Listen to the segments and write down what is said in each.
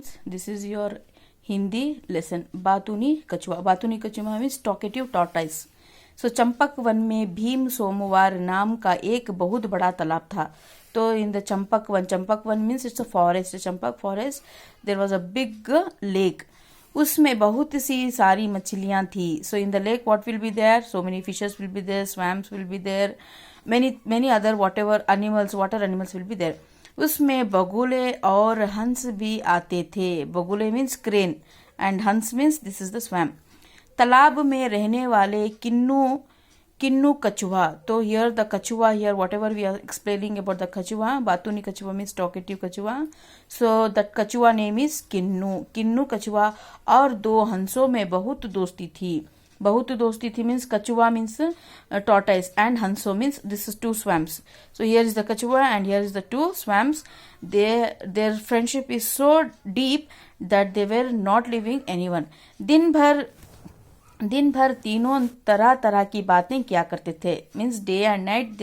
students, this is your Hindi lesson. बातूनी कछुआ. बातूनी कछुआ means talkative tortoise. So Champak one में भीम सोमवार नाम का एक बहुत बड़ा तालाब था. तो in the Champak one means it's a forest. Champak forest, there was a big lake. उसमें बहुत सी सारी मछलियां थी. So in the lake what will be there? So many fishes will be there, swamps will be there, many other whatever animals, water animals will be there. उसमें बगुले और हंस भी आते थे. बगुले मीन्स क्रेन एंड हंस means this is the swan. तालाब में रहने वाले किन्नू कछुआ. तो हियर द कछुआ, here whatever we are explaining about the कछुआ. बातूनी कछुआ मीन्स टॉकेटिव कछुआ. सो दैट कछुआ नेम इज किन्नू कछुआ. और दो हंसों में बहुत दोस्ती थी. बहुत दोस्ती थी मीन्स कछुआ means tortoise and hanso means this is two swamps. So here is the kachua and here is the two swamps. Their friendship is so deep that they were not leaving anyone. दिन भर तीनों तरह तरह की बातें किया करते थे. Means day and night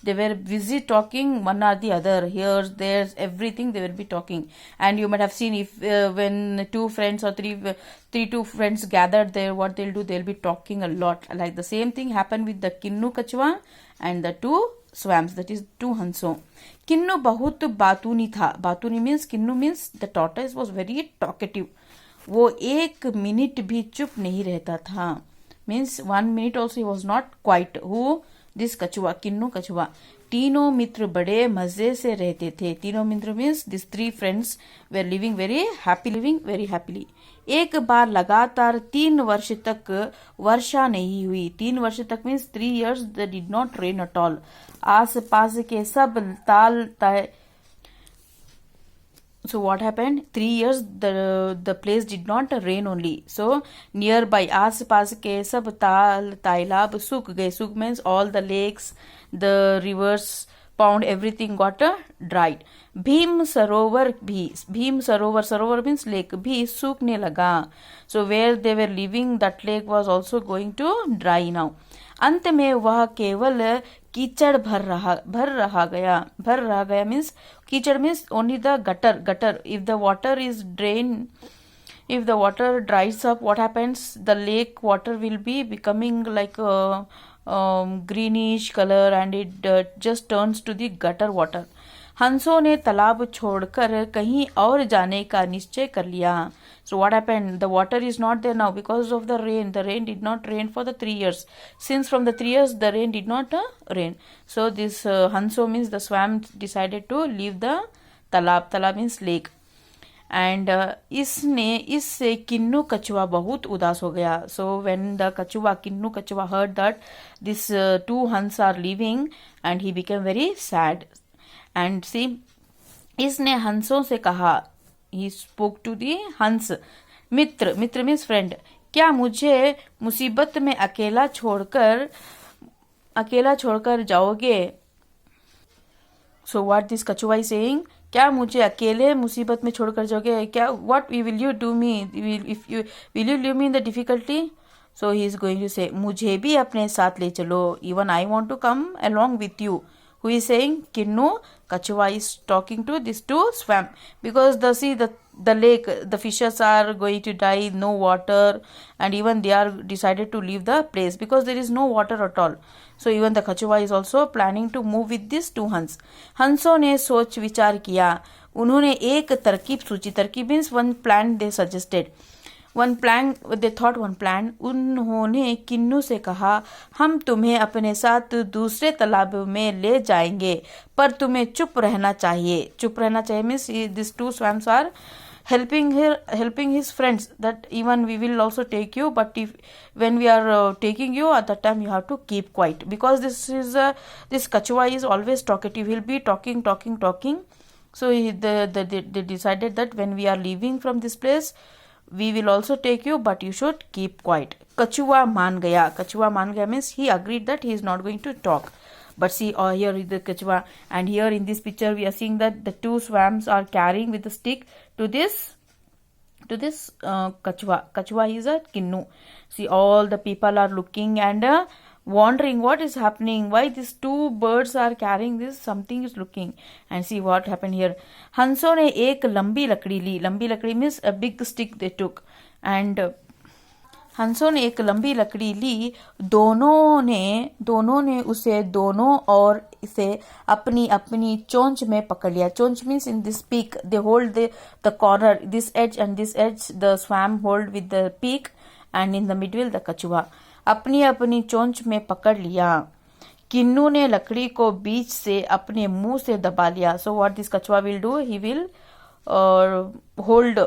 they were busy talking one or the other. Here's there's everything they will be talking. And you might have seen if when two friends or two friends gathered there, what they'll do, they'll be talking a lot. Like the same thing happened with the किन्नू कछुआ and the two swamps, that is two हंसों. किन्नू बहुत बातूनी था. बातूनी means Kinnu means the tortoise was very talkative. वो एक minute भी चुप नहीं रहता था. Means 1 minute also he was not quite. Who this कछुआ, किन्नू कछुआ. तीनों मित्र बड़े मजे से रहते थे. तीनों मित्र means this 3 friends were living very happily. एक बार लगातार 3 वर्ष तक वर्षा नहीं हुई. 3 वर्ष तक means 3 years they did not rain at all. आस पास के सब ताल तय. So what happened? 3 years the place did not rain only. So nearby आस पास के सब ताल तालाब सूख गए. सूख means all the lakes, the rivers, pond, everything got dried. Bhim Sarovar means lake भी सूखने लगा. So where they were living, that lake was also going to dry now. अंत में वह केवल कीचड़ भर रहा गया मीन्स कीचड़ means only the gutter. If the water is drain, if the water dries up, what happens? The lake water will be becoming like greenish color and it just turns to the gutter water. हंसों ने तालाब छोड़कर कहीं और जाने का निश्चय कर लिया. So what happened? The water is not there now because of the rain. The rain did not rain for the 3 years. Since from the 3 years the rain did not rain. So this hanso means the swamp decided to leave the तालाब. तालाब means lake. And इससे किन्नू कछुआ बहुत उदास हो गया. So when the किन्नू कछुआ heard that this 2 hens are leaving and he became very sad. And see, इसने हंसों से कहा, he spoke to the हंस. मित्र means friend. क्या मुझे मुसीबत में अकेला छोड़कर जाओगे? So what this कछुआ is saying? क्या मुझे अकेले मुसीबत में छोड़कर जाओगे? क्या what will you do me? Will you leave me in the difficulty? So he is going to say, मुझे भी अपने साथ ले चलो. Even I want to come along with you. Who is saying? Kinnu Kachua is talking to these 2 swamp because the lake, the fishes are going to die, no water, and even they are decided to leave the place because there is no water at all. So even the Kachua is also planning to move with these 2 hens. हंसों ने सोच विचार किया. उन्होंने एक तरकीब सोची. तरकीब means one plan they suggested. They thought one plan. उन्होंने किन्नू से कहा, हम तुम्हें अपने साथ दूसरे तालाब में ले जाएंगे पर तुम्हें चुप रहना चाहिए. means these 2 swamps are helping his friends that even we will also take you, but when we are taking you at that time you have to keep quiet because this kachua is always talkative. He'll be talking. So they decided that when we are leaving from this place, we will also take you, but you should keep quiet. कछुआ मान गया means he agreed that he is not going to talk. But see, here is the kachua, and here in this picture we are seeing that the 2 swamps are carrying with a stick to this kachua. Kachua is a kinnu. See, all the people are looking and wondering what is happening, why these two birds are carrying this, something is looking. And see what happened here. हंसों ने एक लंबी लकड़ी ली. लंबी लकड़ी means a big stick they took. And हंसों ने एक लंबी लकड़ी ली. दोनों ने उसे दोनों और इसे अपनी अपनी चोंच में पकड़ लिया. चोंच means in this peak they hold the corner, this edge and this edge the swam hold with the peak, and in the middle the कछुआ. अपनी अपनी चोंच में पकड़ लिया. किन्नू ने लकड़ी को बीच से अपने मुंह से दबा लिया. So what this कछुआ will do, he will hold